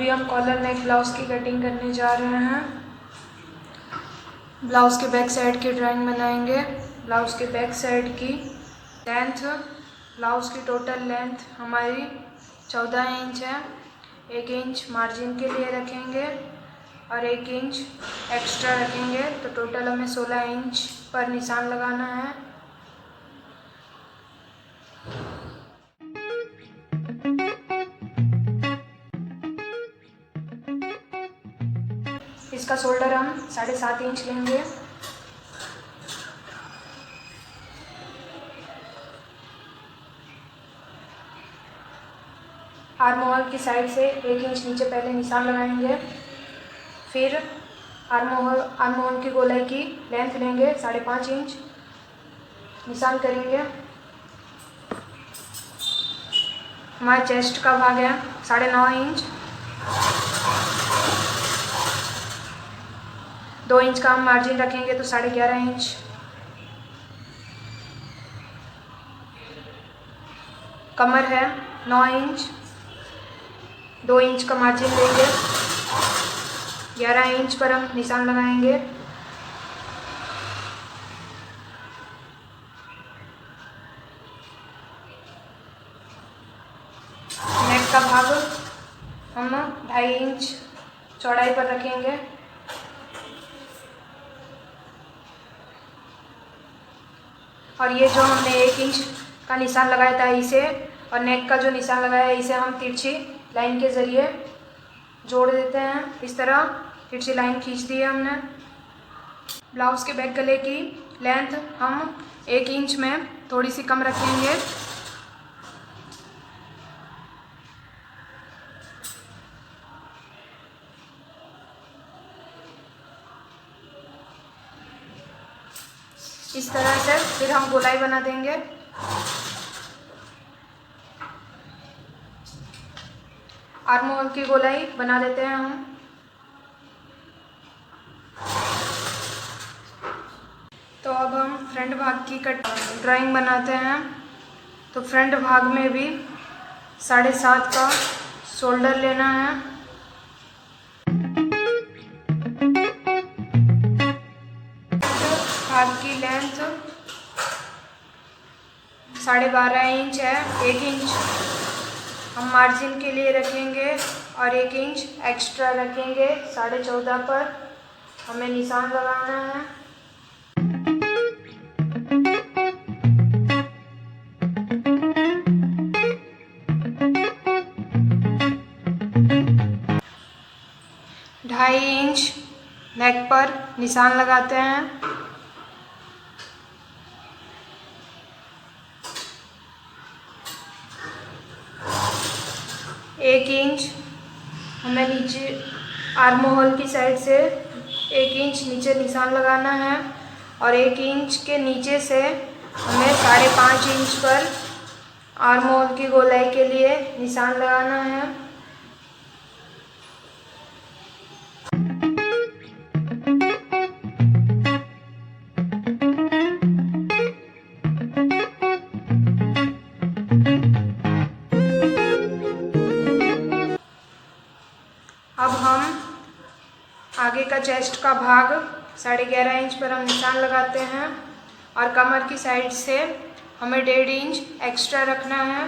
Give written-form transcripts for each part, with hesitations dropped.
अभी हम कॉलर नेक ब्लाउज़ की कटिंग करने जा रहे हैं। ब्लाउज़ के बैक साइड की ड्राइंग बनाएंगे। ब्लाउज़ के बैक साइड की लेंथ, ब्लाउज़ की टोटल लेंथ हमारी 14 इंच है। 1 इंच मार्जिन के लिए रखेंगे और 1 इंच एक्स्ट्रा रखेंगे, तो टोटल हमें 16 इंच पर निशान लगाना है। इसका शोल्डर हम 7.5 इंच लेंगे। आर्म होल की साइड से 1 इंच नीचे पहले निशान लगाएंगे, फिर आर्म होल की गोलाई की लेंथ लेंगे 5.5 इंच, निशान करेंगे। हमारे चेस्ट का भाग है 9.5 इंच। 2 इंच का हम मार्जिन रखेंगे तो 11.5 इंच। कमर है 9 इंच। 2 इंच का मार्जिन लेंगे, 11 इंच पर हम निशान लगाएंगे। नेक का भाग हम 2.5 इंच चौड़ाई पर रखेंगे। और ये जो हमने 1 इंच का निशान लगाया था इसे और नेक का जो निशान लगाया है इसे हम तिरछी लाइन के ज़रिए जोड़ देते हैं। इस तरह तिरछी लाइन खींच दी है हमने। ब्लाउज़ के बैक गले की लेंथ हम 1 इंच में थोड़ी सी कम रखेंगे। इस तरह से फिर हम गोलाई बना देंगे। आर्म होल की गोलाई बना देते हैं हम। तो अब हम फ्रंट भाग की ड्राइंग बनाते हैं। तो फ्रंट भाग में भी 7.5 का शोल्डर लेना है। भाग की लेंथ 12.5 इंच है। 1 इंच हम मार्जिन के लिए रखेंगे और 1 इंच एक्स्ट्रा रखेंगे 14.5 पर हमें निशान लगाना है। ढाई इंच नेक पर निशान लगाते हैं। एक इंच हमें नीचे आर्म होल की साइड से 1 इंच नीचे निशान लगाना है और 1 इंच के नीचे से हमें 5.5 इंच पर आर्म होल की गोलाई के लिए निशान लगाना है। अब हम आगे का चेस्ट का भाग 11.5 इंच पर हम निशान लगाते हैं और कमर की साइड से हमें 1.5 इंच एक्स्ट्रा रखना है।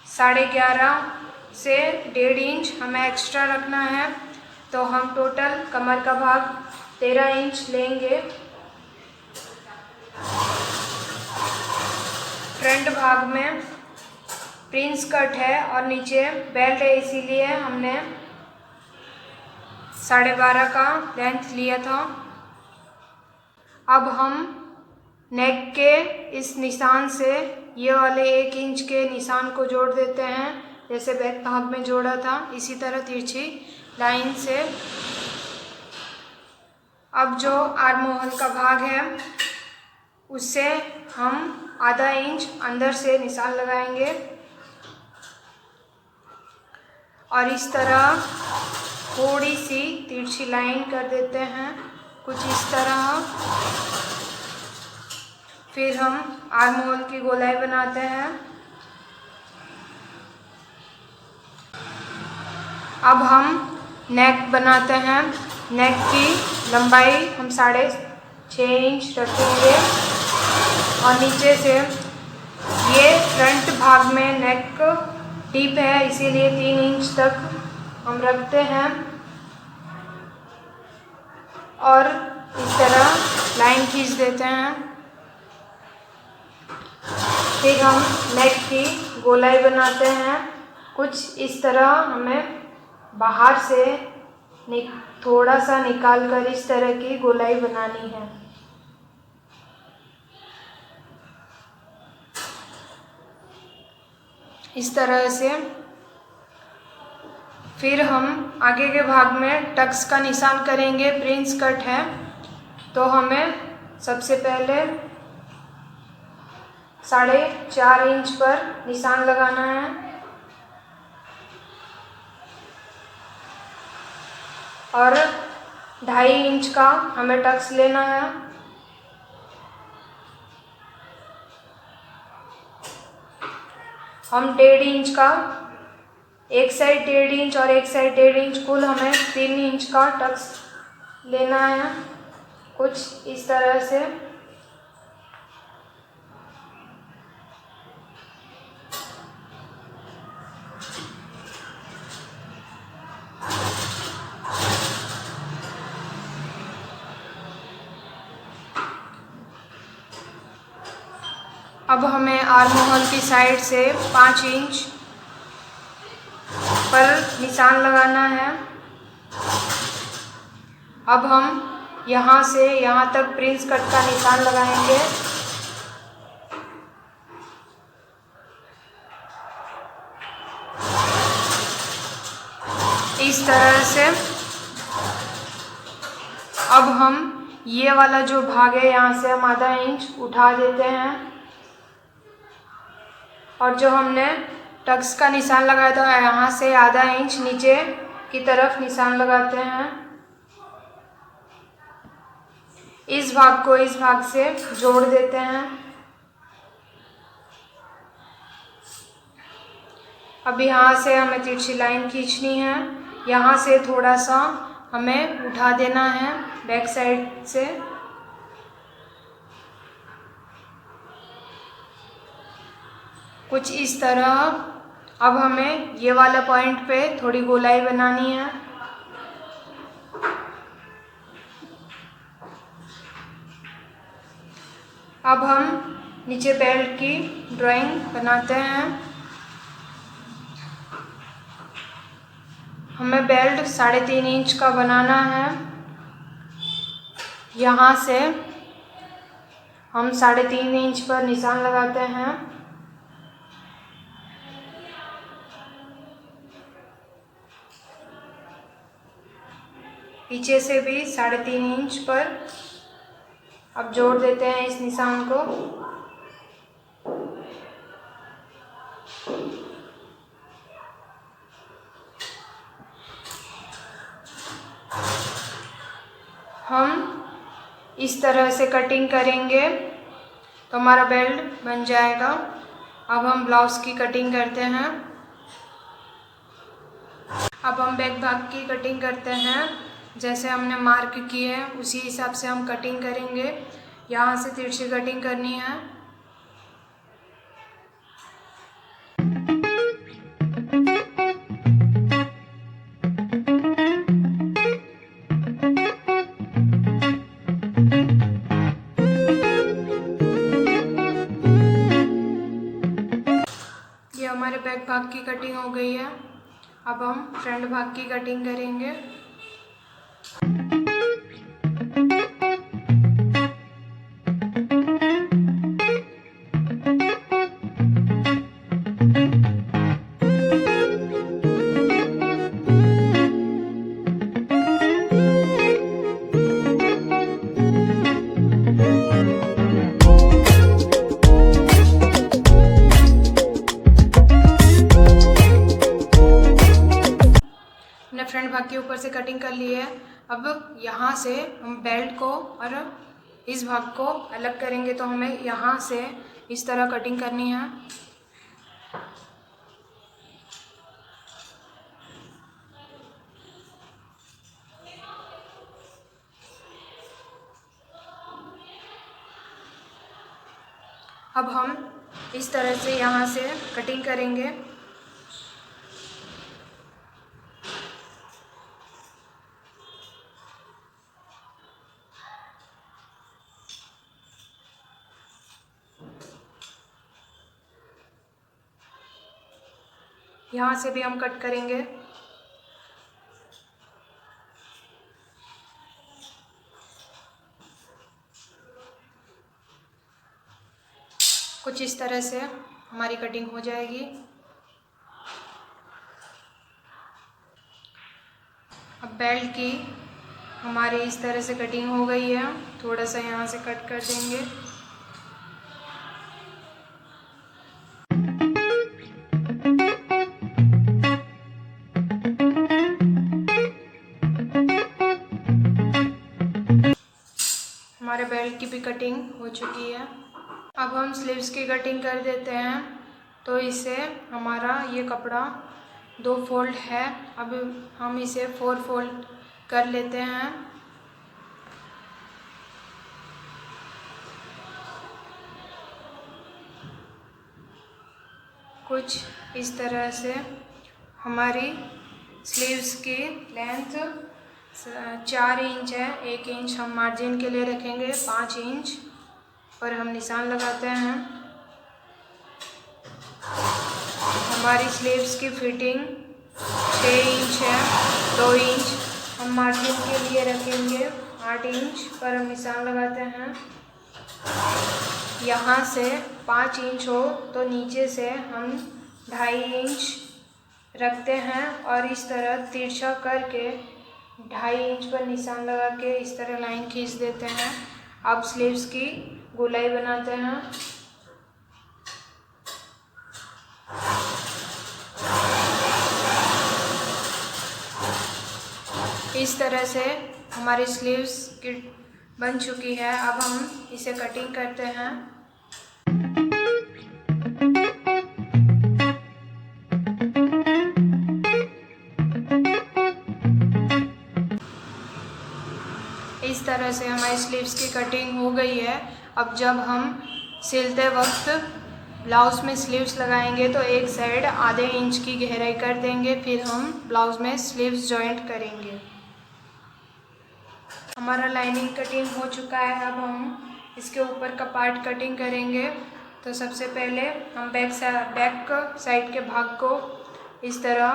साढ़े 11 से 1.5 इंच हमें एक्स्ट्रा रखना है, तो हम टोटल कमर का भाग 13 इंच लेंगे। फ्रंट भाग में प्रिंस कट है और नीचे बेल्ट है, इसीलिए हमने 12.5 का लेंथ लिया था। अब हम नेक के इस निशान से ये वाले 1 इंच के निशान को जोड़ देते हैं, जैसे बैक भाग में जोड़ा था इसी तरह तिरछी लाइन से। अब जो आर्म होल का भाग है उससे हम आधा इंच अंदर से निशान लगाएंगे और इस तरह थोड़ी सी तिरछी लाइन कर देते हैं, कुछ इस तरह। फिर हम आर्म होल की गोलाई बनाते हैं। अब हम नेक बनाते हैं। नेक की लंबाई हम 6.5 इंच रखेंगे और नीचे से ये फ्रंट भाग में नेक डीप है इसीलिए 3 इंच तक हम रखते हैं और इस तरह लाइन खींच देते हैं। फिर हम नेक की गोलाई बनाते हैं। कुछ इस तरह हमें बाहर से थोड़ा सा निकाल कर इस तरह की गोलाई बनानी है। इस तरह से फिर हम आगे के भाग में टक्स का निशान करेंगे। प्रिंस कट है तो हमें सबसे पहले 4.5 इंच पर निशान लगाना है और 2.5 इंच का हमें टक्स लेना है। हम 1.5 इंच का, एक साइड 1.5 इंच और एक साइड 1.5 इंच, कुल हमें 3 इंच का टक्स लेना है। कुछ इस तरह से अब हमें आर्म होल की साइड से 5 इंच पर निशान लगाना है। अब हम यहाँ से यहाँ तक प्रिंस कट का निशान लगाएंगे। इस तरह से अब हम ये वाला जो भाग है यहाँ से हम आधा इंच उठा देते हैं और जो हमने टक्स का निशान लगाया था यहाँ से आधा इंच नीचे की तरफ निशान लगाते हैं। इस भाग को इस भाग से जोड़ देते हैं। अब यहाँ से हमें तिरछी लाइन खींचनी है। यहाँ से थोड़ा सा हमें उठा देना है बैक साइड से। कुछ इस तरह। अब हमें ये वाला पॉइंट पे थोड़ी गोलाई बनानी है। अब हम नीचे बेल्ट की ड्राइंग बनाते हैं। हमें बेल्ट 3.5 इंच का बनाना है। यहाँ से हम 3.5 इंच पर निशान लगाते हैं। पीछे से भी 3.5 इंच पर अब जोड़ देते हैं इस निशान को। हम इस तरह से कटिंग करेंगे तो हमारा बेल्ट बन जाएगा। अब हम ब्लाउज़ की कटिंग करते हैं। अब हम बैक भाग की कटिंग करते हैं। जैसे हमने मार्क की है उसी हिसाब से हम कटिंग करेंगे। यहाँ से तिरछी कटिंग करनी है। ये हमारे बैक भाग की कटिंग हो गई है। अब हम फ्रंट भाग की कटिंग करेंगे। फ्रंट भाग के ऊपर से कटिंग कर ली है। अब यहाँ से हम बेल्ट को और इस भाग को अलग करेंगे तो हमें यहाँ से इस तरह कटिंग करनी है। अब हम इस तरह से यहाँ से कटिंग करेंगे। यहाँ से भी हम कट करेंगे। कुछ इस तरह से हमारी कटिंग हो जाएगी। अब बेल्ट की हमारी इस तरह से कटिंग हो गई है। थोड़ा सा यहाँ से कट कर देंगे। हमारे बेल्ट की भी कटिंग हो चुकी है। अब हम स्लीव्स की कटिंग कर देते हैं। तो इसे हमारा ये कपड़ा 2 फोल्ड है, अब हम इसे 4 फोल्ड कर लेते हैं। कुछ इस तरह से हमारी स्लीव्स की लेंथ 4 इंच है। 1 इंच हम मार्जिन के लिए रखेंगे, 5 इंच पर हम निशान लगाते हैं। हमारी स्लीव्स की फिटिंग 6 इंच है। 2 इंच हम मार्जिन के लिए रखेंगे, 8 इंच पर हम निशान लगाते हैं। यहाँ से 5 इंच हो तो नीचे से हम 2.5 इंच रखते हैं और इस तरह तिरछा करके 2.5 इंच पर निशान लगा के इस तरह लाइन खींच देते हैं। अब स्लीव्स की गोलाई बनाते हैं। इस तरह से हमारी स्लीव्स की बन चुकी है। अब हम इसे कटिंग करते हैं। इस तरह से हमारी स्लीव्स की कटिंग हो गई है। अब जब हम सिलते वक्त ब्लाउज़ में स्लीव्स लगाएंगे तो एक साइड आधे इंच की गहराई कर देंगे, फिर हम ब्लाउज़ में स्लीव्स जॉइंट करेंगे। हमारा लाइनिंग कटिंग हो चुका है। अब हम इसके ऊपर का पार्ट कटिंग करेंगे। तो सबसे पहले हम बैक साइड के भाग को इस तरह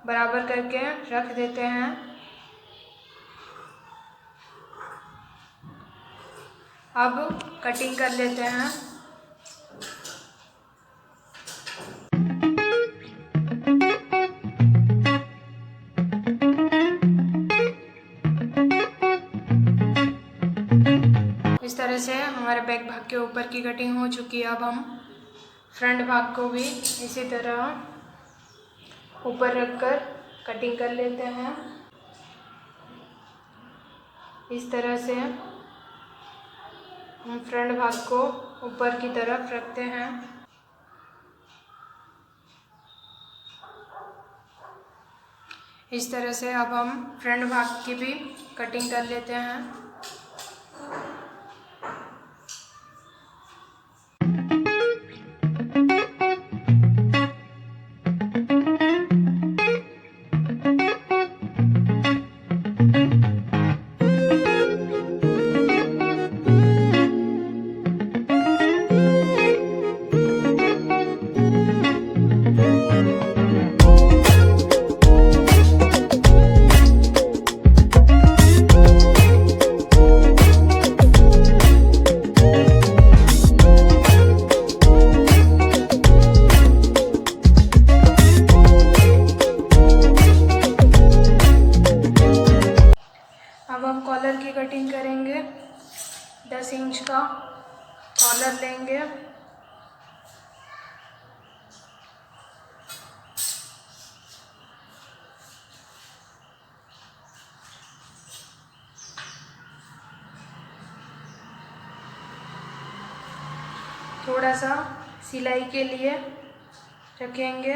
बराबर करके रख देते हैं। अब कटिंग कर लेते हैं। इस तरह से हमारे बैक भाग के ऊपर की कटिंग हो चुकी है। अब हम फ्रंट भाग को भी इसी तरह ऊपर रखकर कटिंग कर लेते हैं। इस तरह से हम फ्रंट भाग को ऊपर की तरफ रखते हैं। इस तरह से अब हम फ्रंट भाग की भी कटिंग कर लेते हैं। अब हम कॉलर की कटिंग करेंगे। 10 इंच का कॉलर लेंगे। थोड़ा सा सिलाई के लिए रखेंगे।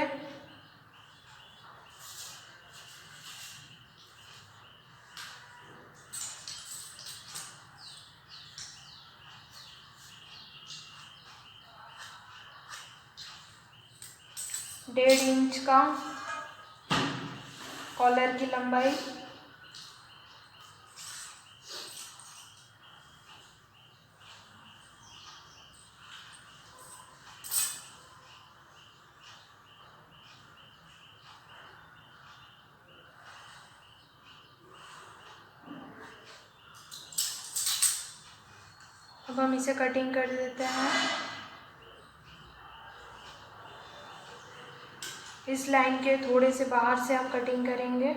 डेढ़ इंच का कॉलर की लंबाई। अब हम इसे कटिंग कर देते हैं। इस लाइन के थोड़े से बाहर से हम कटिंग करेंगे।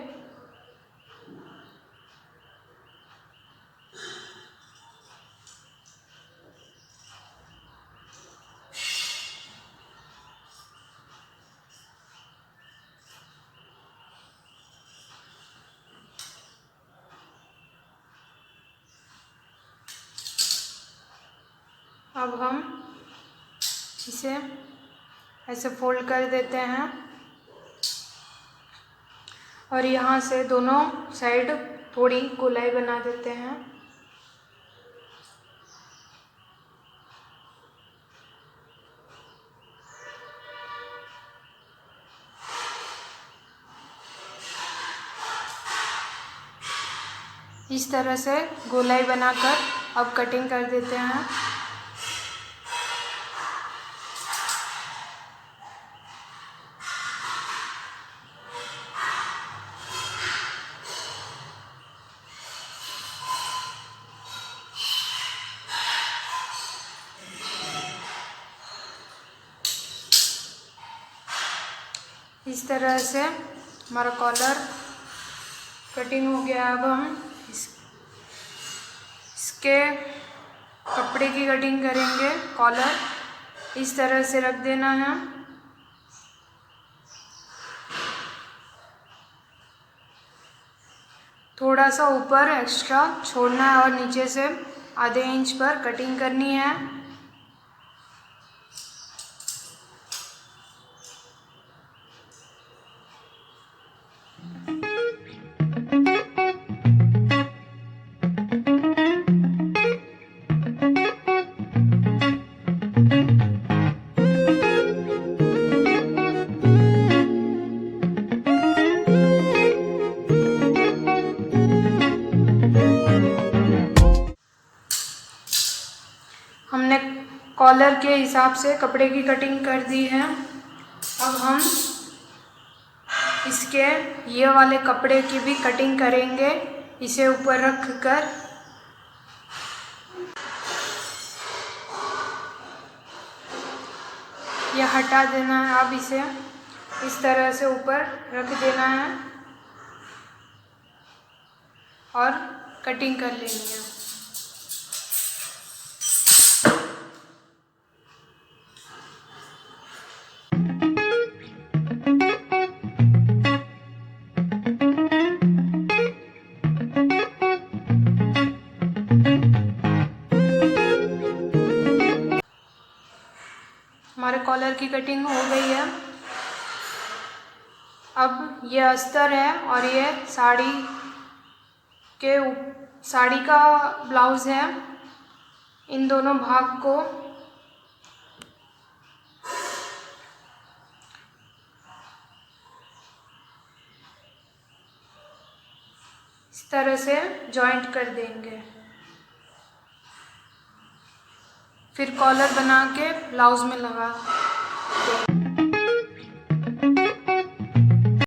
अब हम इसे ऐसे फोल्ड कर देते हैं और यहाँ से दोनों साइड थोड़ी गोलाई बना देते हैं। इस तरह से गोलाई बनाकर अब कटिंग कर देते हैं। इस तरह से हमारा कॉलर कटिंग हो गया। अब हम इसके कपड़े की कटिंग करेंगे। कॉलर इस तरह से रख देना है। थोड़ा सा ऊपर एक्स्ट्रा छोड़ना है और नीचे से आधे इंच पर कटिंग करनी है। हमने कॉलर के हिसाब से कपड़े की कटिंग कर दी है। अब हम इसके ये वाले कपड़े की भी कटिंग करेंगे। इसे ऊपर रख कर यह हटा देना है। अब इसे इस तरह से ऊपर रख देना है और कटिंग कर लेनी है। हमारे कॉलर की कटिंग हो गई है। अब ये अस्तर है और ये साड़ी का ब्लाउज़ है। इन दोनों भाग को इस तरह से जॉइंट कर देंगे। फिर कॉलर बना के ब्लाउज में लगा देंगे।